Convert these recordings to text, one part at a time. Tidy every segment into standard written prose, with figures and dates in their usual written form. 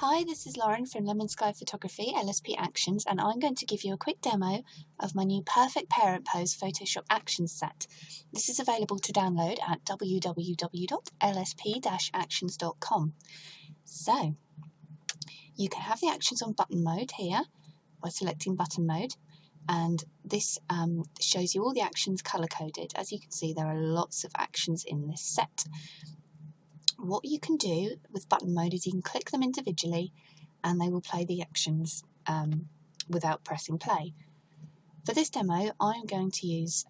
Hi, this is Lauren from Lemon Sky Photography, LSP Actions, and I'm going to give you a quick demo of my new Perfect Parent Pose Photoshop Actions set. This is available to download at www.lsp-actions.com. So, you can have the actions on button mode here by selecting button mode, and this shows you all the actions colour-coded. As you can see, there are lots of actions in this set. What you can do with button mode is you can click them individually and they will play the actions without pressing play. For this demo, I'm going to use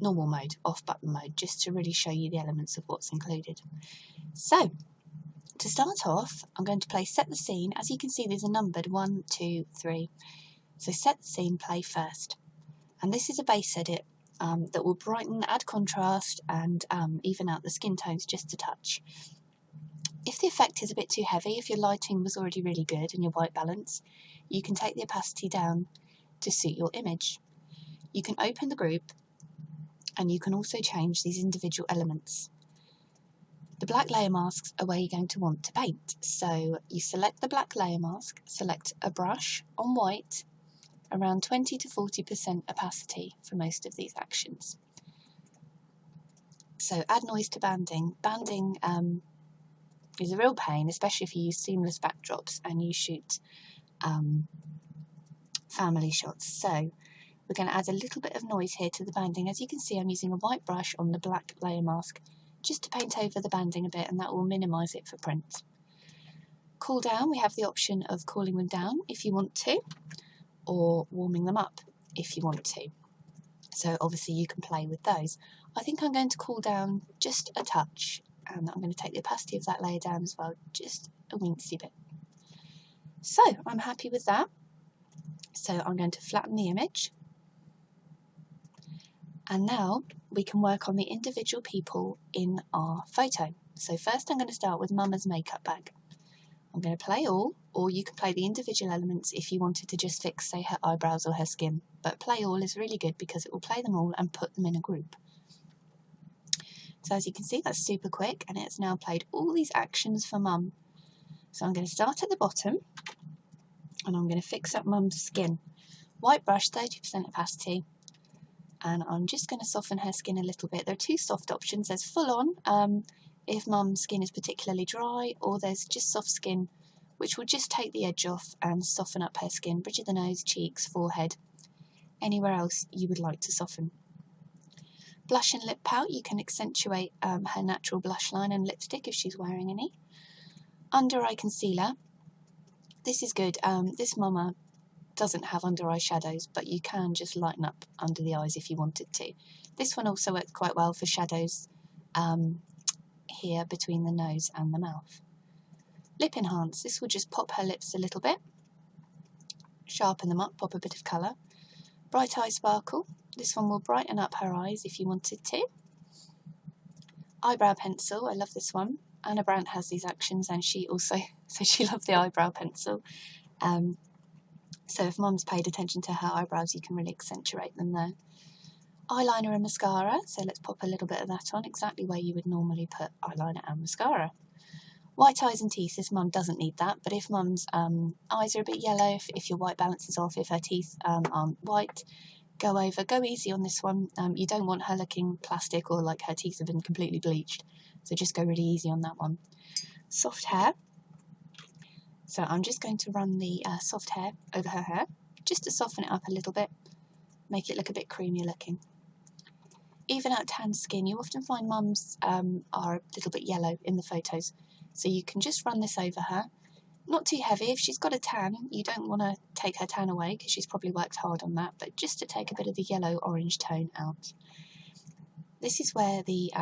normal mode, off button mode, just to really show you the elements of what's included. So, to start off, I'm going to play Set the Scene. As you can see, there's a numbered 1, 2, 3. So Set the Scene, play first. And this is a base edit that will brighten, add contrast, and even out the skin tones just a touch. If the effect is a bit too heavy, if your lighting was already really good and your white balance, you can take the opacity down to suit your image. You can open the group and you can also change these individual elements. The black layer masks are where you're going to want to paint. So you select the black layer mask, select a brush on white, around 20 to 40% opacity for most of these actions. So add noise to banding. Banding is a real pain, especially if you use seamless backdrops and you shoot family shots. So we're going to add a little bit of noise here to the banding. As you can see, I'm using a white brush on the black layer mask just to paint over the banding a bit, and that will minimise it for print. Cool down, we have the option of cooling them down if you want to, or warming them up if you want to. So obviously you can play with those. I think I'm going to cool down just a touch, and I'm going to take the opacity of that layer down as well, just a wincy bit. So I'm happy with that. So I'm going to flatten the image. And now we can work on the individual people in our photo. So first I'm going to start with Mama's makeup bag. I'm going to play all, or you can play the individual elements if you wanted to just fix, say, her eyebrows or her skin. But play all is really good because it will play them all and put them in a group. So as you can see, that's super quick, and it's now played all these actions for Mum. So I'm going to start at the bottom, and I'm going to fix up Mum's skin. White brush, 30% opacity, and I'm just going to soften her skin a little bit. There are two soft options. There's full on, if Mum's skin is particularly dry, or there's just soft skin, which will just take the edge off and soften up her skin, bridge of the nose, cheeks, forehead, anywhere else you would like to soften. Blush and lip pout, you can accentuate her natural blush line and lipstick if she's wearing any. Under eye concealer, this is good. This Mama doesn't have under eye shadows, but you can just lighten up under the eyes if you wanted to. This one also works quite well for shadows here between the nose and the mouth. Lip enhance, this will just pop her lips a little bit, sharpen them up, pop a bit of colour. Bright eye sparkle, this one will brighten up her eyes if you wanted to. Eyebrow pencil, I love this one. Anna Brandt has these actions and she also said she loved the eyebrow pencil. So if Mum's paid attention to her eyebrows, you can really accentuate them there. Eyeliner and mascara, so let's pop a little bit of that on, exactly where you would normally put eyeliner and mascara. White eyes and teeth, this Mum doesn't need that, but if Mum's eyes are a bit yellow, if your white balance is off, if her teeth aren't white, go easy on this one. You don't want her looking plastic or like her teeth have been completely bleached, so just go really easy on that one. Soft hair, so I'm just going to run the soft hair over her hair, just to soften it up a little bit, make it look a bit creamier looking. Even out tan skin, you often find Mums are a little bit yellow in the photos, so you can just run this over her. Not too heavy. If she's got a tan, you don't want to take her tan away because she's probably worked hard on that, but just to take a bit of the yellow-orange tone out. This is where the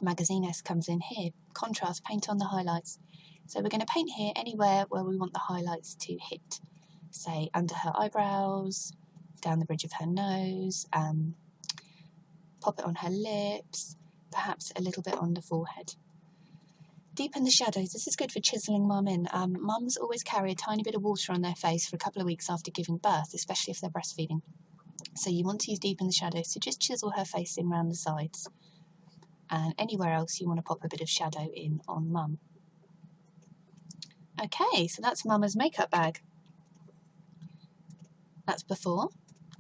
Magazie comes in here. Contrast, paint on the highlights. So we're going to paint here anywhere where we want the highlights to hit. Say under her eyebrows, down the bridge of her nose, pop it on her lips, perhaps a little bit on the forehead. Deepen the shadows. This is good for chiseling Mum in. Mums always carry a tiny bit of water on their face for a couple of weeks after giving birth, especially if they're breastfeeding. So you want to use deepen the shadow, so just chisel her face in around the sides, and anywhere else you want to pop a bit of shadow in on Mum. Okay, so that's Mama's makeup bag. That's before,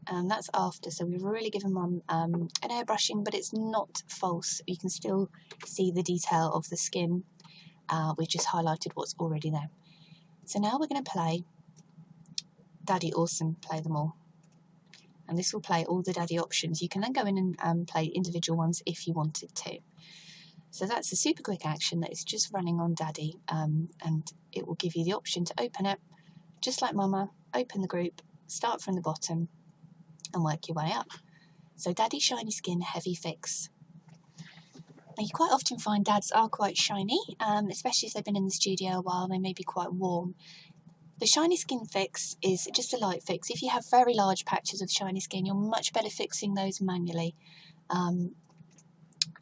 and that's after. So we've really given Mum an airbrushing, but it's not false. You can still see the detail of the skin. We've just highlighted what's already there. So now we're going to play Daddy Awesome, play them all. And this will play all the Daddy options. You can then go in and play individual ones if you wanted to. So that's a super quick action that is just running on Daddy, and it will give you the option to open it, just like Mama, open the group, start from the bottom and work your way up. So Daddy Shiny Skin Heavy Fix. Now you quite often find dads are quite shiny, especially if they've been in the studio a while, they may be quite warm. The Shiny Skin Fix is just a light fix. If you have very large patches of shiny skin, you're much better fixing those manually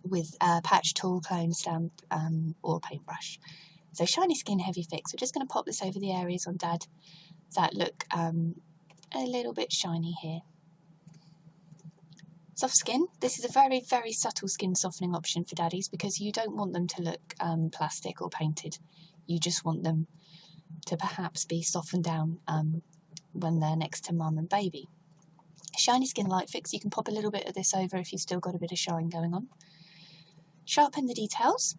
with a patch tool, clone stamp or a paintbrush. So Shiny Skin Heavy Fix, we're just going to pop this over the areas on Dad that look a little bit shiny here. Soft skin, this is a very, very subtle skin softening option for daddies because you don't want them to look plastic or painted. You just want them to perhaps be softened down when they're next to Mum and baby. Shiny Skin Light Fix, you can pop a little bit of this over if you've still got a bit of shine going on. Sharpen the details.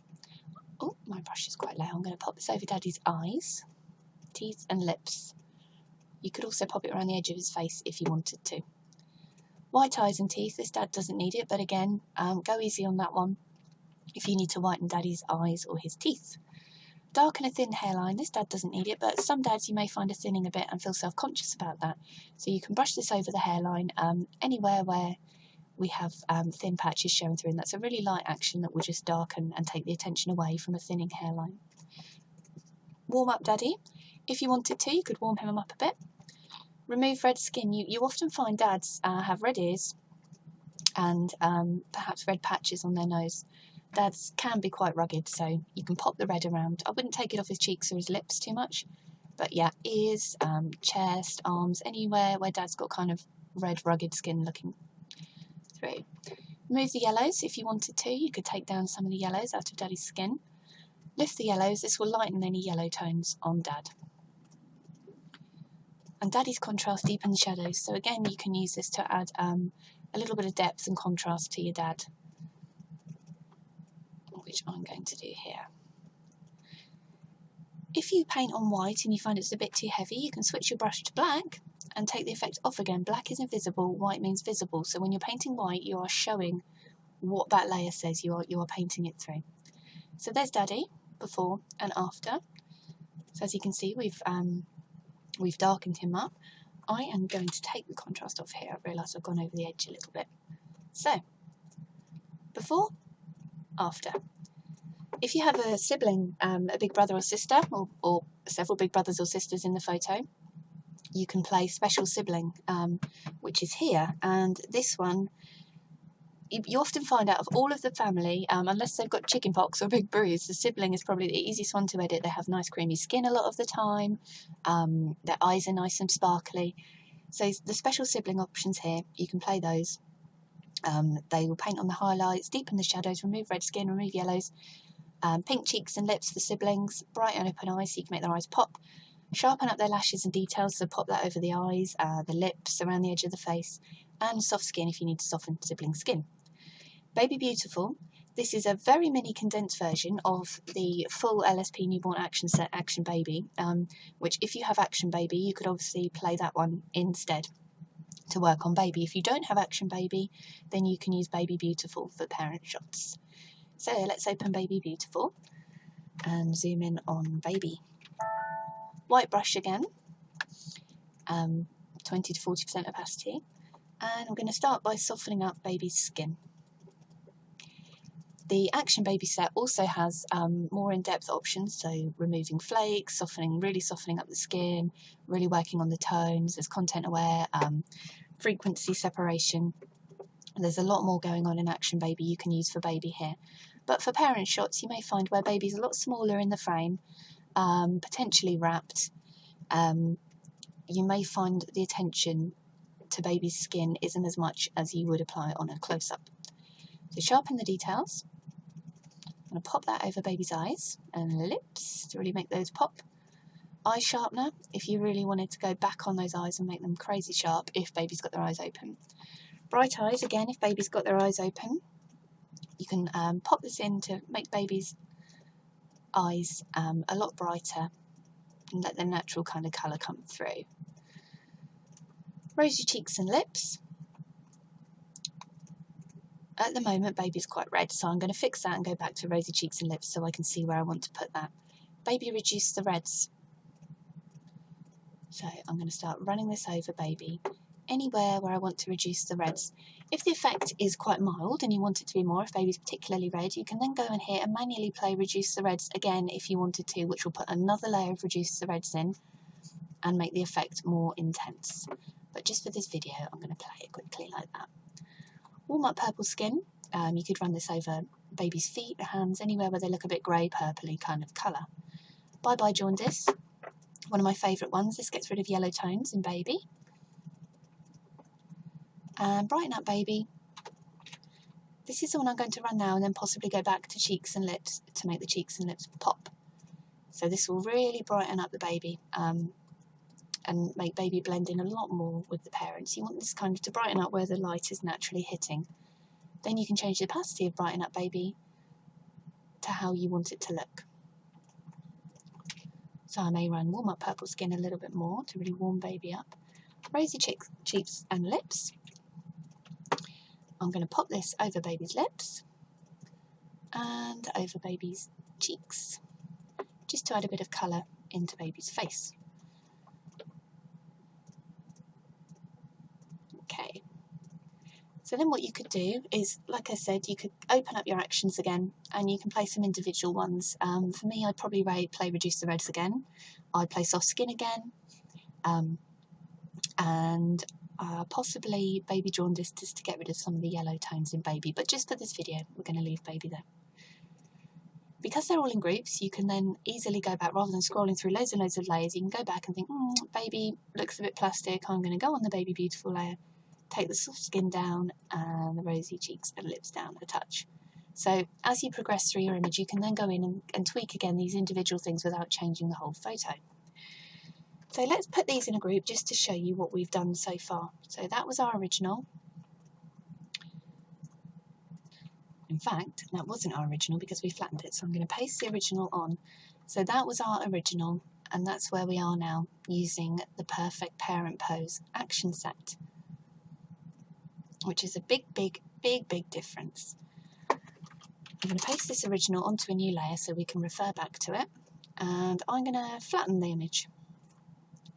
Oh, my brush is quite low. I'm going to pop this over Daddy's eyes, teeth and lips. You could also pop it around the edge of his face if you wanted to. White eyes and teeth, this Dad doesn't need it, but again, go easy on that one if you need to whiten Daddy's eyes or his teeth. Darken a thin hairline, this Dad doesn't need it, but some dads you may find are thinning a bit and feel self-conscious about that. So you can brush this over the hairline anywhere where we have thin patches showing through, and that's a really light action that will just darken and take the attention away from a thinning hairline. Warm up Daddy. If you wanted to, you could warm him up a bit. Remove red skin. You often find dads have red ears and perhaps red patches on their nose. Dads can be quite rugged, so you can pop the red around. I wouldn't take it off his cheeks or his lips too much, but yeah, ears, chest, arms, anywhere where Dad's got kind of red rugged skin looking through. Remove the yellows if you wanted to. You could take down some of the yellows out of Daddy's skin. Lift the yellows. This will lighten any yellow tones on Dad. And Daddy's contrast, deepen the shadows. So again, you can use this to add a little bit of depth and contrast to your Dad, which I'm going to do here. If you paint on white and you find it's a bit too heavy, you can switch your brush to black and take the effect off again. Black is invisible, white means visible. So when you're painting white, you are showing what that layer says. You are painting it through. So there's Daddy, before and after. So as you can see, we've darkened him up. I am going to take the contrast off here. I realise I've gone over the edge a little bit. So, before, after. If you have a sibling, a big brother or sister, or several big brothers or sisters in the photo, you can play Special Sibling, which is here. And this one, you often find out of all of the family, unless they've got chickenpox or a big bruise, the sibling is probably the easiest one to edit. They have nice creamy skin a lot of the time. Their eyes are nice and sparkly. So the Special Sibling options here, you can play those. They will paint on the highlights, deepen the shadows, remove red skin, remove yellows, pink cheeks and lips for siblings, bright and open eyes so you can make their eyes pop, sharpen up their lashes and details, so pop that over the eyes, the lips, around the edge of the face, and soft skin if you need to soften sibling skin. Baby Beautiful, this is a very mini condensed version of the full LSP Newborn Action Set Action Baby, which if you have Action Baby, you could obviously play that one instead to work on Baby. If you don't have Action Baby, then you can use Baby Beautiful for parent shots. So let's open Baby Beautiful and zoom in on Baby. White brush again, 20 to 40% opacity, and I'm going to start by softening up Baby's skin. The Action Baby set also has more in-depth options, so removing flakes, really softening up the skin, really working on the tones. There's content aware, frequency separation. There's a lot more going on in Action Baby you can use for Baby here. But for parent shots, you may find where Baby's a lot smaller in the frame, potentially wrapped. You may find the attention to baby's skin isn't as much as you would apply on a close-up. So sharpen the details. I'm going to pop that over baby's eyes and lips to really make those pop. Eye sharpener, if you really wanted to go back on those eyes and make them crazy sharp if baby's got their eyes open. Bright eyes, again, if baby's got their eyes open, you can pop this in to make baby's eyes a lot brighter and let the natural kind of colour come through. Rosy cheeks and lips. At the moment, baby's quite red, so I'm going to fix that and go back to rosy cheeks and lips so I can see where I want to put that. Baby, reduce the reds. So I'm going to start running this over baby, anywhere where I want to reduce the reds. If the effect is quite mild and you want it to be more, if baby's particularly red, you can then go in here and manually play reduce the reds again if you wanted to, which will put another layer of reduce the reds in and make the effect more intense. But just for this video, I'm going to play it quickly like that. Warm up purple skin. You could run this over baby's feet, hands, anywhere where they look a bit grey, purpley kind of colour. Bye bye jaundice. One of my favourite ones. This gets rid of yellow tones in baby. And brighten up baby. This is the one I'm going to run now and then possibly go back to cheeks and lips to make the cheeks and lips pop. So this will really brighten up the baby and make baby blend in a lot more with the parents. You want this kind of to brighten up where the light is naturally hitting. Then you can change the opacity of brighten up baby to how you want it to look. So I may run warm up purple skin a little bit more to really warm baby up. Rosy cheeks and lips. I'm going to pop this over baby's lips and over baby's cheeks, just to add a bit of colour into baby's face. Okay. So then what you could do is, like I said, you could open up your actions again and you can play some individual ones. For me, I'd probably play Reduce the Reds again. I'd play Soft Skin again. And possibly Baby Jaundice just to get rid of some of the yellow tones in baby. But just for this video, we're going to leave baby there. Because they're all in groups, you can then easily go back, rather than scrolling through loads and loads of layers, you can go back and think, baby looks a bit plastic, I'm going to go on the Baby Beautiful layer. Take the soft skin down and the rosy cheeks and lips down a touch. So as you progress through your image, you can then go in and tweak again these individual things without changing the whole photo. So let's put these in a group just to show you what we've done so far. So that was our original. In fact, that wasn't our original because we flattened it, so I'm going to paste the original on. So that was our original, and that's where we are now using the Perfect Parent Pose action set, which is a big difference. I'm going to paste this original onto a new layer so we can refer back to it, and I'm going to flatten the image.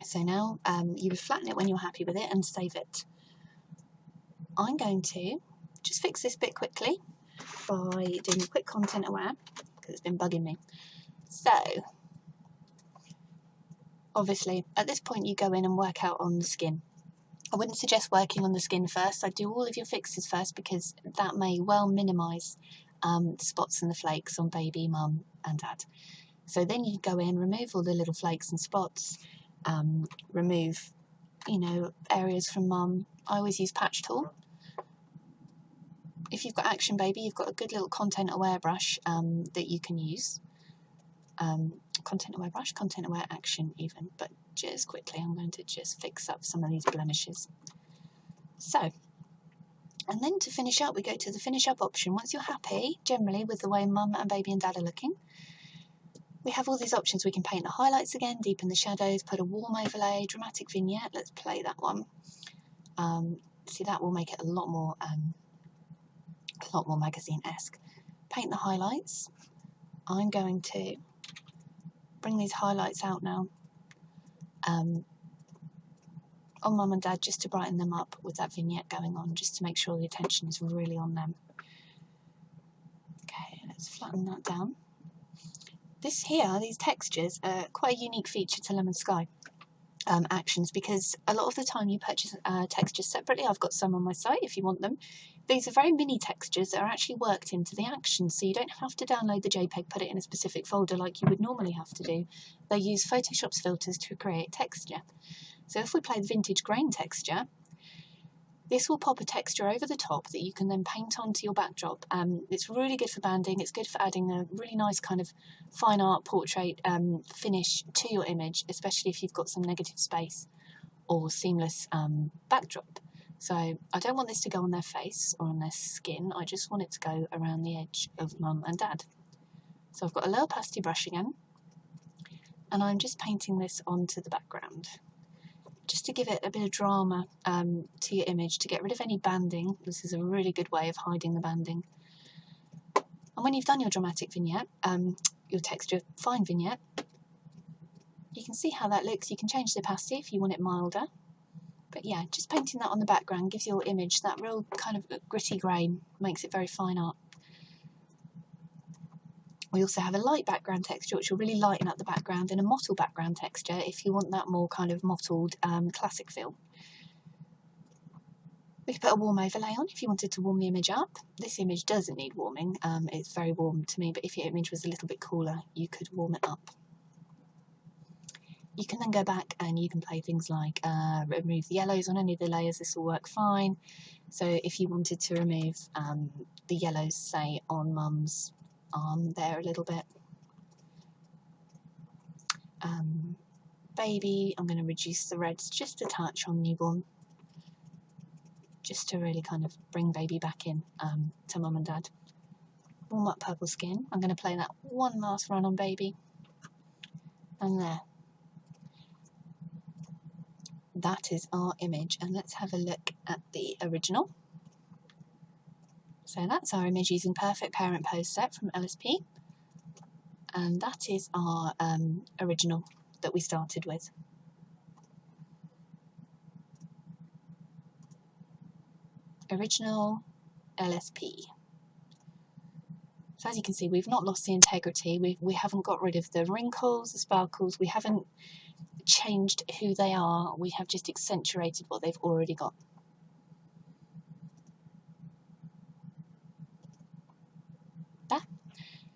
So now you would flatten it when you're happy with it and save it. I'm going to just fix this bit quickly by doing a quick content aware because it's been bugging me. So obviously at this point you go in and work out on the skin. I wouldn't suggest working on the skin first. I'd do all of your fixes first because that may well minimise the spots and the flakes on baby, mum and dad. So then you go in, remove all the little flakes and spots, remove, areas from mum. I always use patch tool. If you've got Action Baby, you've got a good little content aware brush that you can use. Content aware brush, content aware action even, but just quickly I'm going to just fix up some of these blemishes. So, and then to finish up, we go to the finish up option. Once you're happy, generally, with the way mum and baby and dad are looking, we have all these options. We can paint the highlights again, deepen the shadows, put a warm overlay, dramatic vignette. Let's play that one. See, that will make it a lot more magazine-esque. Paint the highlights. I'm going to bring these highlights out now on mum and dad just to brighten them up with that vignette going on, just to make sure the attention is really on them. Okay, let's flatten that down. These textures are quite a unique feature to Lemon Sky Actions, because a lot of the time you purchase textures separately. I've got some on my site if you want them. These are very mini textures that are actually worked into the actions, so you don't have to download the JPEG, put it in a specific folder like you would normally have to do. They use Photoshop's filters to create texture. So if we play the vintage grain texture, This will pop a texture over the top that you can then paint onto your backdrop. It's really good for banding. It's good for adding a really nice kind of fine art portrait finish to your image, especially if you've got some negative space or seamless backdrop. So I don't want this to go on their face or on their skin. I just want it to go around the edge of mum and dad. So I've got a low opacity brush again, and I'm just painting this onto the background, just to give it a bit of drama to your image, to get rid of any banding. This is a really good way of hiding the banding. And when you've done your dramatic vignette, your texture fine vignette, you can see how that looks. You can change the opacity if you want it milder. But yeah, just painting that on the background gives your image that real kind of gritty grain, makes it very fine art. We also have a light background texture, which will really lighten up the background, and a mottled background texture if you want that more kind of mottled classic feel. We could put a warm overlay on if you wanted to warm the image up. This image doesn't need warming, it's very warm to me, but if your image was a little bit cooler, you could warm it up. You can then go back and you can play things like remove the yellows on any of the layers. This will work fine. So if you wanted to remove the yellows, say, on mum's arm there a little bit. Baby, I'm going to reduce the reds just a touch on newborn, just to really kind of bring baby back in to mum and dad. Warm up purple skin. I'm going to play that one last run on baby. And there. That is our image, and let's have a look at the original. So that's our image using Perfect Parent Pose Set from LSP, and that is our original that we started with. Original LSP. So as you can see, we've not lost the integrity. We haven't got rid of the wrinkles, the sparkles. We haven't changed who they are. We have just accentuated what they've already got.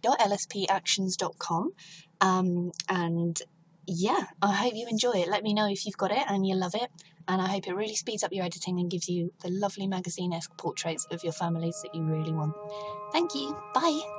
lspactions.com, and yeah, I hope you enjoy it. Let me know if you've got it and you love it, and I hope it really speeds up your editing and gives you the lovely magazine-esque portraits of your families that you really want. Thank you. Bye.